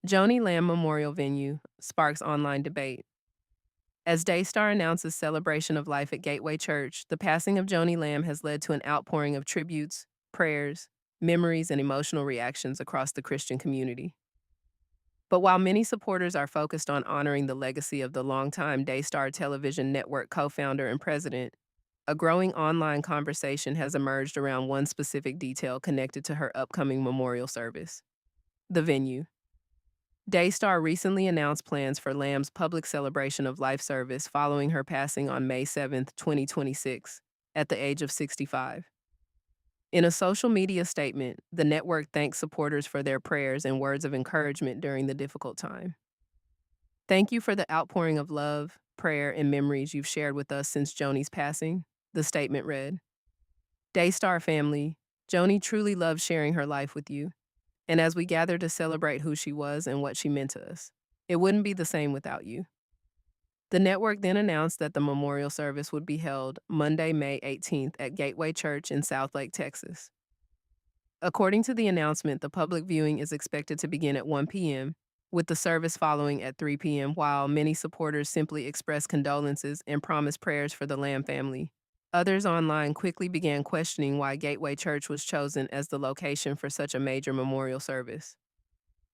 Joni Lamb Memorial Venue sparks online debate. As Daystar announces celebration of life at Gateway Church, the passing of Joni Lamb has led to an outpouring of tributes, prayers, memories, and emotional reactions across the Christian community. But while many supporters are focused on honoring the legacy of the longtime Daystar Television Network co founder and president, a growing online conversation has emerged around one specific detail connected to her upcoming memorial service: the venue. Daystar recently announced plans for Lamb's public celebration of life service following her passing on May 7, 2026, at the age of 65. In a social media statement, the network thanks supporters for their prayers and words of encouragement during the difficult time. Thank you for the outpouring of love, prayer, and memories you've shared with us since Joni's passing, the statement read. Daystar family, Joni truly loved sharing her life with you, and as we gather to celebrate who she was and what she meant to us, it wouldn't be the same without you. The network then announced that the memorial service would be held Monday, May 18th at Gateway Church in Southlake, Texas. According to the announcement, the public viewing is expected to begin at 1 p.m., with the service following at 3 p.m., while many supporters simply expressed condolences and promised prayers for the Lamb family. Others online quickly began questioning why Gateway Church was chosen as the location for such a major memorial service.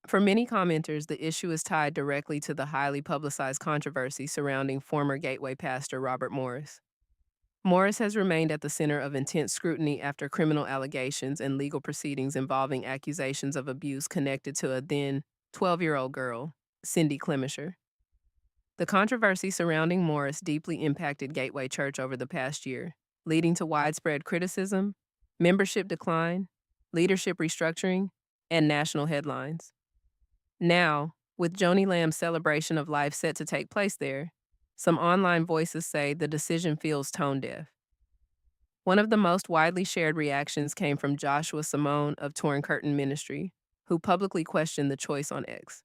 For many commenters, the issue is tied directly to the highly publicized controversy surrounding former Gateway pastor Robert Morris. Morris has remained at the center of intense scrutiny after criminal allegations and legal proceedings involving accusations of abuse connected to a then 12-year-old girl, Cindy Clemisher. The controversy surrounding Morris deeply impacted Gateway Church over the past year, leading to widespread criticism, membership decline, leadership restructuring, and national headlines. Now, with Joni Lamb's celebration of life set to take place there, some online voices say the decision feels tone deaf. One of the most widely shared reactions came from Joshua Simone of Torn Curtain Ministry, who publicly questioned the choice on X.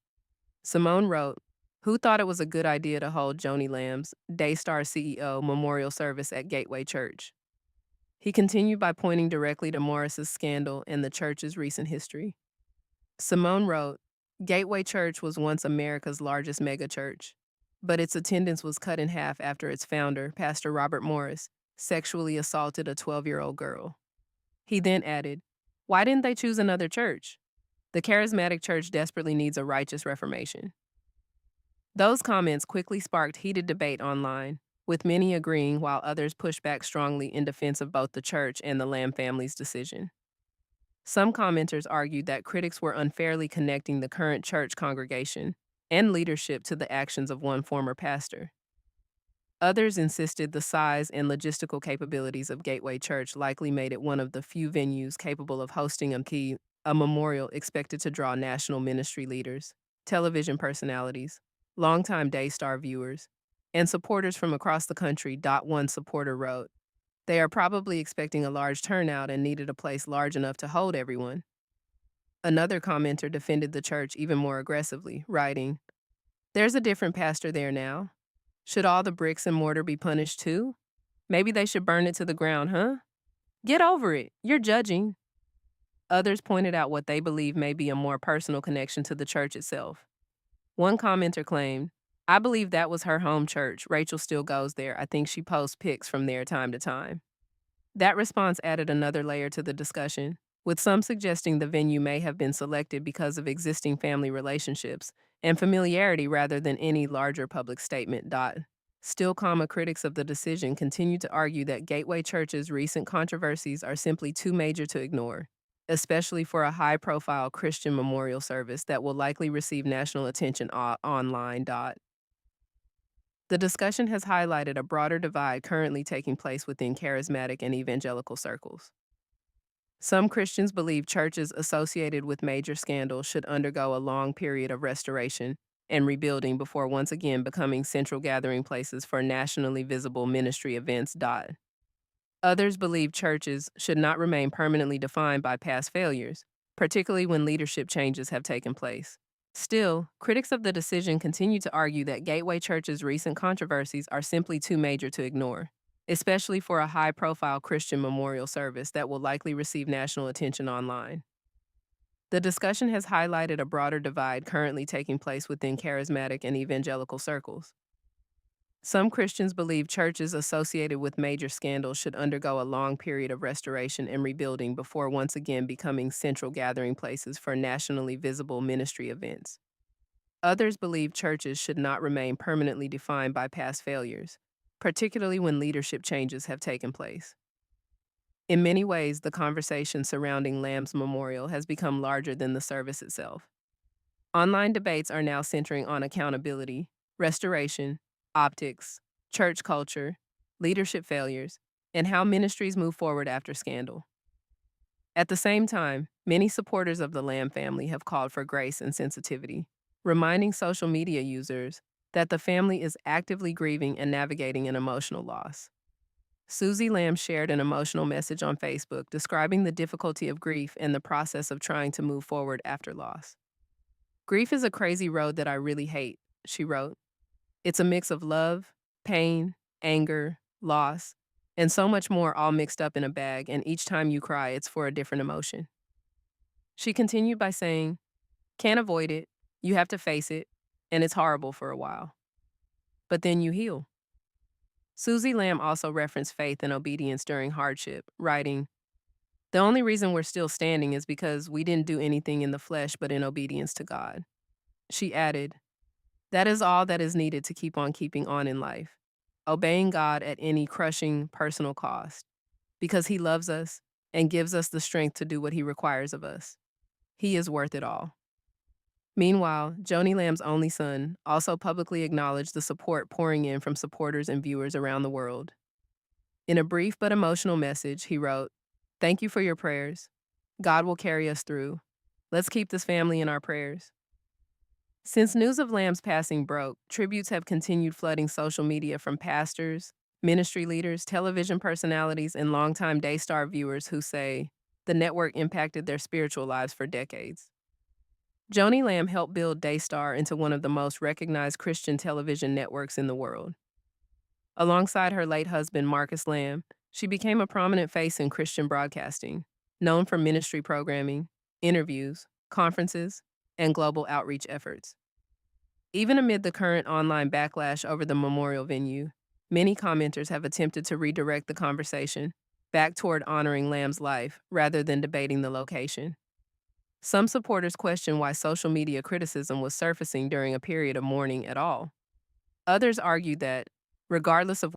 Simone wrote, "Who thought it was a good idea to hold Joni Lamb's, Daystar CEO, memorial service at Gateway Church?" He continued by pointing directly to Morris's scandal and the church's recent history. Simone wrote, "Gateway Church was once America's largest megachurch, but its attendance was cut in half after its founder, Pastor Robert Morris, sexually assaulted a 12-year-old girl." He then added, "Why didn't they choose another church? The charismatic church desperately needs a righteous reformation." Those comments quickly sparked heated debate online, with many agreeing while others pushed back strongly in defense of both the church and the Lamb family's decision. Some commenters argued that critics were unfairly connecting the current church congregation and leadership to the actions of one former pastor. Others insisted the size and logistical capabilities of Gateway Church likely made it one of the few venues capable of hosting a memorial expected to draw national ministry leaders, television personalities, longtime Daystar viewers, and supporters from across the country. One supporter wrote, "They are probably expecting a large turnout and needed a place large enough to hold everyone." Another commenter defended the church even more aggressively, writing, "There's a different pastor there now. Should all the bricks and mortar be punished too? Maybe they should burn it to the ground, huh? Get over it. You're judging." Others pointed out what they believe may be a more personal connection to the church itself. One commenter claimed, "I believe that was her home church. Rachel still goes there. I think she posts pics from there time to time." That response added another layer to the discussion, with some suggesting the venue may have been selected because of existing family relationships and familiarity rather than any larger public statement. Still, critics of the decision continue to argue that Gateway Church's recent controversies are simply too major to ignore, especially for a high-profile Christian memorial service that will likely receive national attention online. The discussion has highlighted a broader divide currently taking place within charismatic and evangelical circles. Some Christians believe churches associated with major scandals should undergo a long period of restoration and rebuilding before once again becoming central gathering places for nationally visible ministry events. Others believe churches should not remain permanently defined by past failures, particularly when leadership changes have taken place. Still, critics of the decision continue to argue that Gateway Church's recent controversies are simply too major to ignore, especially for a high-profile Christian memorial service that will likely receive national attention online. The discussion has highlighted a broader divide currently taking place within charismatic and evangelical circles. Some Christians believe churches associated with major scandals should undergo a long period of restoration and rebuilding before once again becoming central gathering places for nationally visible ministry events. Others believe churches should not remain permanently defined by past failures, particularly when leadership changes have taken place. In many ways, the conversation surrounding Lamb's memorial has become larger than the service itself. Online debates are now centering on accountability, restoration, optics, church culture, leadership failures, and how ministries move forward after scandal. At the same time, many supporters of the Lamb family have called for grace and sensitivity, reminding social media users that the family is actively grieving and navigating an emotional loss. Susie Lamb shared an emotional message on Facebook describing the difficulty of grief and the process of trying to move forward after loss. "Grief is a crazy road that I really hate," she wrote. "It's a mix of love, pain, anger, loss, and so much more all mixed up in a bag, and each time you cry, it's for a different emotion." She continued by saying, "Can't avoid it, you have to face it, and it's horrible for a while. But then you heal." Susie Lamb also referenced faith and obedience during hardship, writing, "The only reason we're still standing is because we didn't do anything in the flesh but in obedience to God." She added, "That is all that is needed to keep on keeping on in life, obeying God at any crushing personal cost, because He loves us and gives us the strength to do what He requires of us. He is worth it all." Meanwhile, Joni Lamb's only son also publicly acknowledged the support pouring in from supporters and viewers around the world. In a brief but emotional message, he wrote, "Thank you for your prayers. God will carry us through. Let's keep this family in our prayers." Since news of Lamb's passing broke, tributes have continued flooding social media from pastors, ministry leaders, television personalities, and longtime Daystar viewers who say the network impacted their spiritual lives for decades. Joni Lamb helped build Daystar into one of the most recognized Christian television networks in the world. Alongside her late husband, Marcus Lamb, she became a prominent face in Christian broadcasting, known for ministry programming, interviews, conferences, and global outreach efforts. Even amid the current online backlash over the memorial venue, many commenters have attempted to redirect the conversation back toward honoring Lamb's life rather than debating the location. Some supporters question why social media criticism was surfacing during a period of mourning at all. Others argue that, regardless of